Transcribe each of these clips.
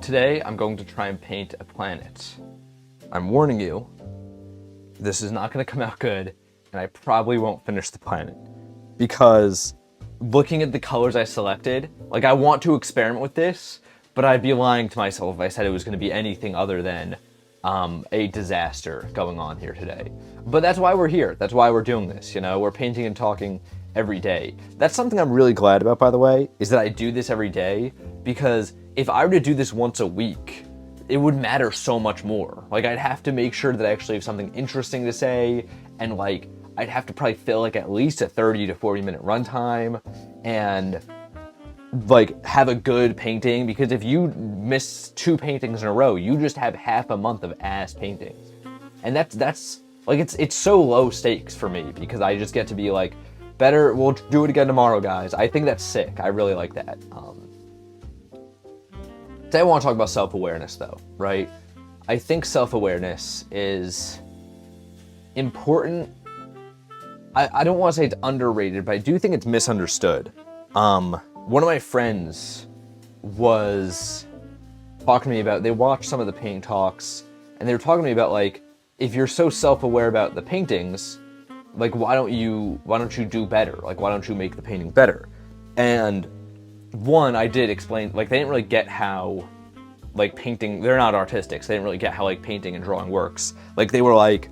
Today, I'm going to try and paint a planet. I'm warning you, this is not going to come out good, and I probably won't finish the planet. Because looking at the colors I selected, like I want to experiment with this, but I'd be lying to myself if I said it was going to be anything other than a disaster going on here today. But that's why we're here. That's why we're doing this, you know? We're painting and talking every day. That's something I'm really glad about, by the way, is that I do this every day, because if I were to do this once a week, it would matter so much more. Like, I'd have to make sure that I actually have something interesting to say, and like, I'd have to probably fill like at least a 30 to 40 minute runtime, and like have a good painting, because if you miss 2 paintings in a row, you just have half a month of ass paintings. And that's like, it's so low stakes for me, because I just get to be like, better, we'll do it again tomorrow, guys. I think that's sick. I really like that. Today I want to talk about self-awareness, though, right? I think self-awareness is important. I don't want to say it's underrated, but I do think it's misunderstood. One of my friends was talking to me about, they watched some of the paint talks, and they were talking to me about, like, if you're so self-aware about the paintings, like, why don't you do better? Like, why don't you make the painting better? And one, I did explain, like, they didn't really get how, like, painting, they're not artistics, they didn't really get how, like, painting and drawing works. Like, they were like,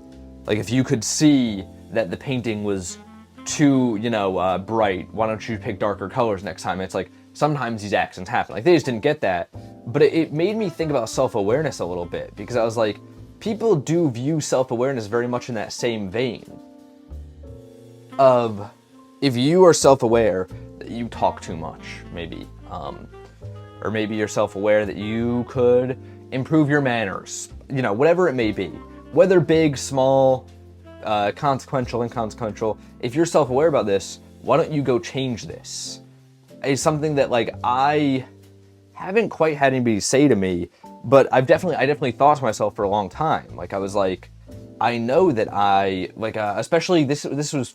if you could see that the painting was too, you know, bright, why don't you pick darker colors next time? It's like, sometimes these accidents happen. Like, they just didn't get that. But it made me think about self-awareness a little bit, because I was like, people do view self-awareness very much in that same vein of, if you are self-aware that you talk too much, maybe, or maybe you're self-aware that you could improve your manners, you know, whatever it may be, whether big, small, consequential, inconsequential. If you're self-aware about this, why don't you go change this? It's something that, like, I haven't quite had anybody say to me, but I definitely thought to myself for a long time. Like, I was like, I know that I, like, especially this was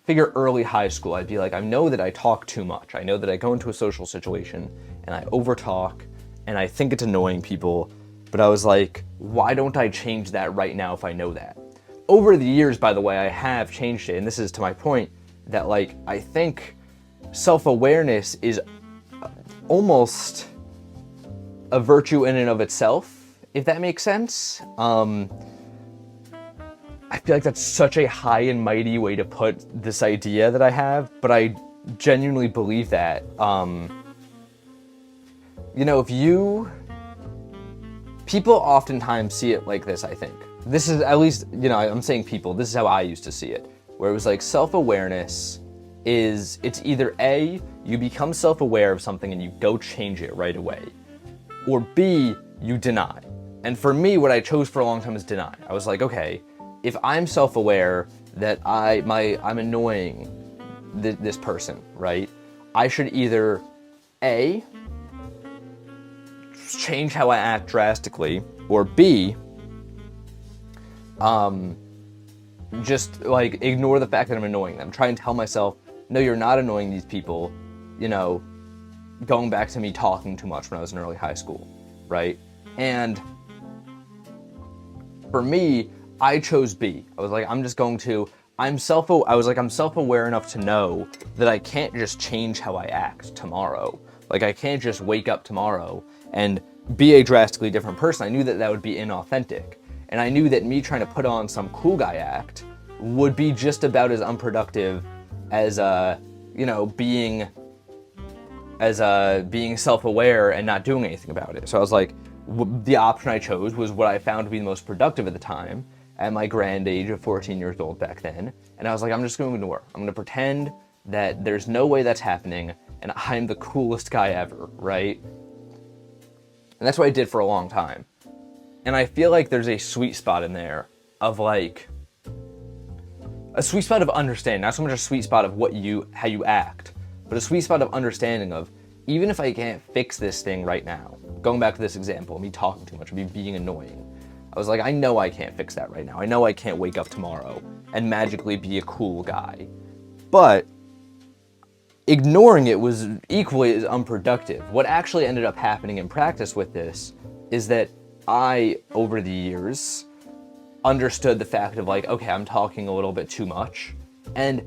figure early high school. I'd be like, I know that I talk too much. I know that I go into a social situation and I overtalk and I think it's annoying people, but I was like, why don't I change that right now if I know that? Over the years, by the way, I have changed it, and this is to my point that, like, I think self-awareness is almost a virtue in and of itself, if that makes sense. I feel like that's such a high and mighty way to put this idea that I have, but I genuinely believe that. You know, people oftentimes see it like this, I think. This is, at least, you know, I'm saying people, this is how I used to see it, where it was like, self-awareness is, it's either A, you become self-aware of something and you go change it right away, or B, you deny. And for me, what I chose for a long time is deny. I was like, okay, if I'm self-aware that I'm annoying this person, right? I should either A, change how I act drastically, or B, just like ignore the fact that I'm annoying them. Try and tell myself, no, you're not annoying these people. You know, going back to me talking too much when I was in early high school, right? And for me, I chose B. I was like, I'm self-aware enough to know that I can't just change how I act tomorrow. Like, I can't just wake up tomorrow and be a drastically different person. I knew that would be inauthentic. And I knew that me trying to put on some cool guy act would be just about as unproductive as, you know, being self-aware and not doing anything about it. So I was like, the option I chose was what I found to be the most productive at the time, at my grand age of 14 years old back then. And I was like, I'm just going to ignore. I'm going to pretend that there's no way that's happening, and I'm the coolest guy ever, right? And that's what I did for a long time. And I feel like there's a sweet spot in there of, like, a sweet spot of understanding, not so much a sweet spot of how you act, but a sweet spot of understanding of, even if I can't fix this thing right now, going back to this example, me talking too much, me being annoying, I was like, I know I can't fix that right now. I know I can't wake up tomorrow and magically be a cool guy. But ignoring it was equally as unproductive. What actually ended up happening in practice with this is that I, over the years, understood the fact of like, okay, I'm talking a little bit too much. And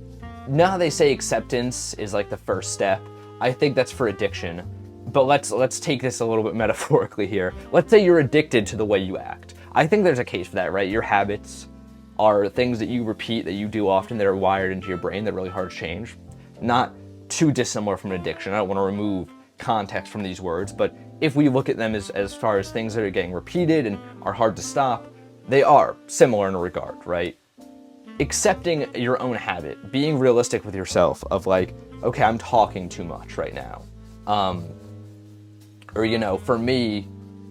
now they say acceptance is like the first step. I think that's for addiction. But let's take this a little bit metaphorically here. Let's say you're addicted to the way you act. I think there's a case for that, right? Your habits are things that you repeat, that you do often, that are wired into your brain, that are really hard to change. Not too dissimilar from an addiction. I don't want to remove context from these words, but if we look at them as far as things that are getting repeated and are hard to stop, they are similar in a regard, right? Accepting your own habit, being realistic with yourself of like, okay, I'm talking too much right now. Or, you know, for me,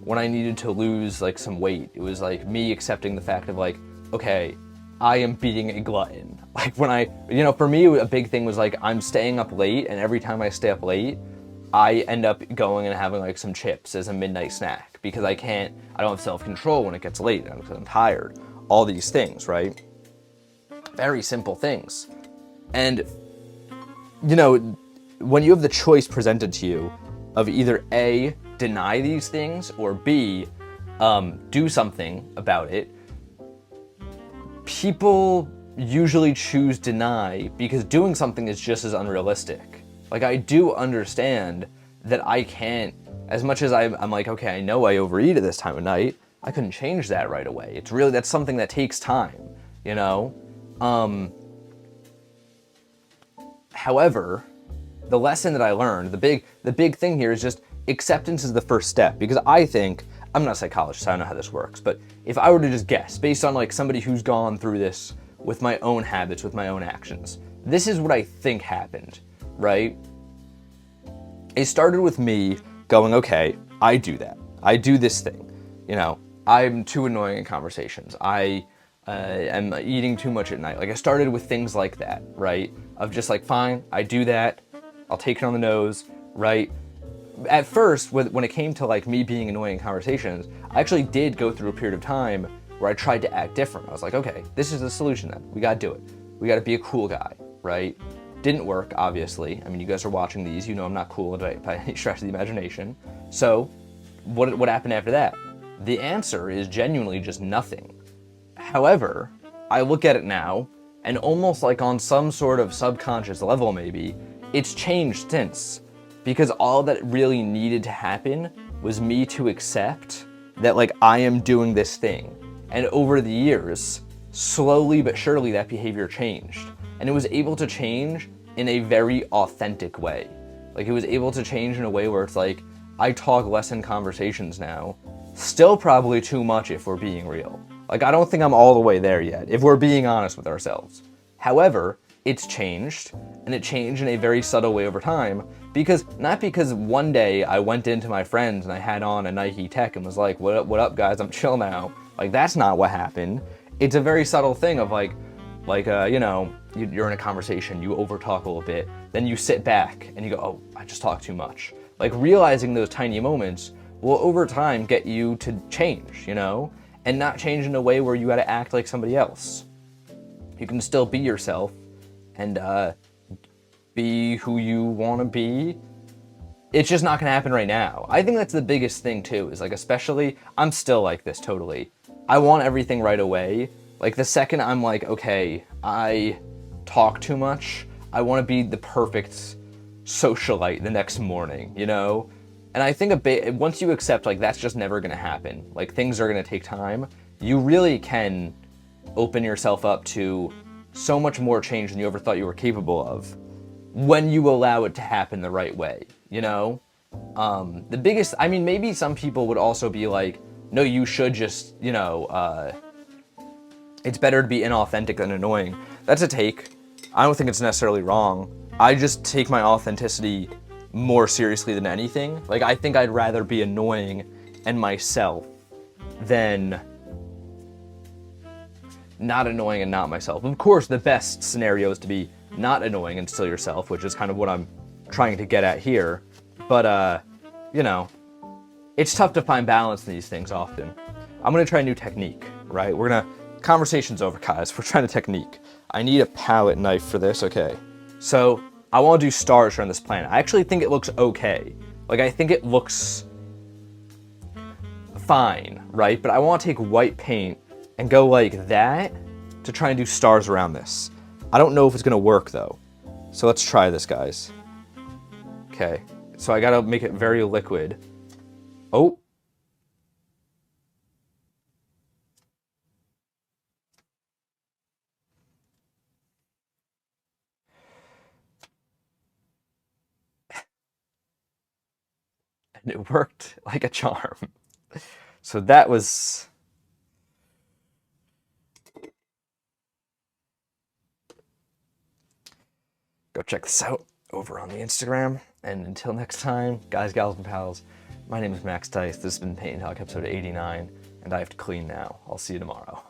when I needed to lose like some weight, it was like me accepting the fact of like, okay, I am being a glutton. Like when I, you know, for me, a big thing was like, I'm staying up late, and every time I stay up late, I end up going and having like some chips as a midnight snack because I don't have self-control when it gets late because I'm tired. All these things, right? Very simple things. And, you know, when you have the choice presented to you of either A, deny these things, or B, do something about it, people usually choose deny because doing something is just as unrealistic. Like, I do understand that I can't, as much as I'm like, okay, I know I overeat at this time of night, I couldn't change that right away. It's really, that's something that takes time, you know? However, the lesson that I learned, the big thing here is just acceptance is the first step, because I think, I'm not a psychologist, so I don't know how this works, but if I were to just guess, based on like somebody who's gone through this with my own habits, with my own actions, this is what I think happened, right? It started with me going, okay, I do that. I do this thing. You know, I'm too annoying in conversations. I am eating too much at night. Like, I started with things like that, right? Of just like, fine, I do that. I'll take it on the nose, right? At first, when it came to like me being annoying in conversations, I actually did go through a period of time where I tried to act different. I was like, okay, this is the solution then. We gotta do it. We gotta be a cool guy, right? Didn't work, obviously. I mean, you guys are watching these, you know I'm not cool by any stretch of the imagination. So, what happened after that? The answer is genuinely just nothing. However, I look at it now, and almost like on some sort of subconscious level maybe, it's changed since. Because all that really needed to happen was me to accept that like I am doing this thing. And over the years, slowly but surely that behavior changed. And it was able to change in a very authentic way. Like, it was able to change in a way where it's like, I talk less in conversations now. Still probably too much if we're being real. Like, I don't think I'm all the way there yet, if we're being honest with ourselves. However, it's changed, and it changed in a very subtle way over time, not because one day I went into my friends and I had on a Nike Tech and was like, what up guys, I'm chill now. Like, that's not what happened. It's a very subtle thing of like, you know, you're in a conversation, you overtalk a little bit, then you sit back and you go, oh, I just talked too much. Like, realizing those tiny moments will over time get you to change, you know, and not change in a way where you gotta act like somebody else. You can still be yourself and be who you wanna be. It's just not gonna happen right now. I think that's the biggest thing too, is like, especially, I'm still like this totally. I want everything right away. Like, the second I'm like, okay, I talk too much, I want to be the perfect socialite the next morning, you know? And I think once you accept, like, that's just never going to happen. Like, things are going to take time. You really can open yourself up to so much more change than you ever thought you were capable of when you allow it to happen the right way, you know? The biggest, I mean, maybe some people would also be like, no, you should just, you know, it's better to be inauthentic than annoying. That's a take. I don't think it's necessarily wrong. I just take my authenticity more seriously than anything. Like, I think I'd rather be annoying and myself than not annoying and not myself. Of course, the best scenario is to be not annoying and still yourself, which is kind of what I'm trying to get at here. But, you know, it's tough to find balance in these things often. I'm gonna try a new technique, right? Conversation's over, guys. We're trying a technique. I need a palette knife for this, okay. So, I want to do stars around this planet. I actually think it looks okay. Like, I think it looks fine, right? But I want to take white paint and go like that to try and do stars around this. I don't know if it's gonna work though. So let's try this, guys. Okay, so I gotta make it very liquid. Oh. And it worked like a charm. So that was... Go check this out over on the Instagram. And until next time, guys, gals, and pals, my name is Max Tice. This has been Paint and Talk episode 89, and I have to clean now. I'll see you tomorrow.